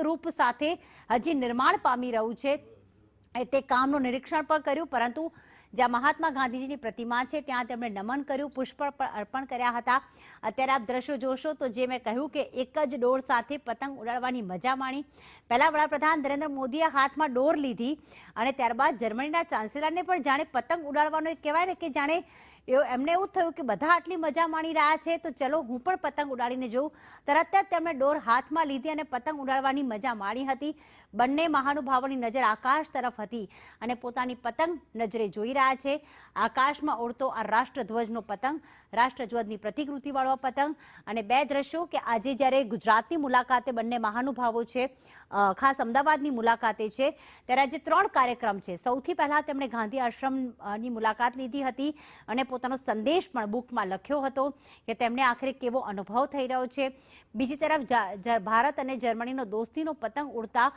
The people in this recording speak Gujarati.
રૂપ સાથે હજી નિર્માણ પામી રહ્યું છે તે કામનું નિરીક્ષણ પણ કર્યું, પરંતુ જ્યાં મહાત્મા ગાંધીજીની પ્રતિમા છે ત્યાં તેમણે નમન કર્યું, પુષ્પ અર્પણ કર્યા હતા। અત્યારે આપ દ્રશ્યો જોશો તો જે મેં કહ્યું કે એક જ ડોર સાથે પતંગ ઉડાડવાની મજા માણી। પહેલા વડાપ્રધાન નરેન્દ્ર મોદીએ હાથમાં ડોર લીધી અને ત્યારબાદ જર્મનીના ચાન્સેલરને પણ જાણે પતંગ ઉડાડવાનો એક કહેવાય ને કે જાણે એમને એવું થયું કે બધા આટલી મજા માણી રહ્યા છે તો ચલો હું પણ પતંગ ઉડાડીને જોઉં। તરત જ તેમણે ડોર હાથમાં લીધી અને પતંગ ઉડાડવાની મજા માણી હતી। બંને મહાનુભાવોની નજર આકાશ તરફ હતી અને પોતાની પતંગ નજરે જોઈ રહ્યા છે। આકાશમાં ઉડતો આ રાષ્ટ્રધ્વજનો પતંગ, રાષ્ટ્રધ્વજની પ્રતિકૃતિવાળો પતંગ, અને બે દ્રશ્યો કે આજે જ્યારે ગુજરાતની મુલાકાતે બંને મહાનુભાવો છે, ખાસ અમદાવાદની મુલાકાતે છે, ત્યારે આજે 3 કાર્યક્રમ છે। સૌથી પહેલા તેમણે ગાંધી આશ્રમની મુલાકાત લીધી હતી અને પોતાનો સંદેશ પણ બુકમાં લખ્યો હતો કે તેમને આખરે કેવો અનુભવ થઈ રહ્યો છે। બીજી તરફ ભારત અને જર્મનીનો દોસ્તીનો પતંગ ઉડતા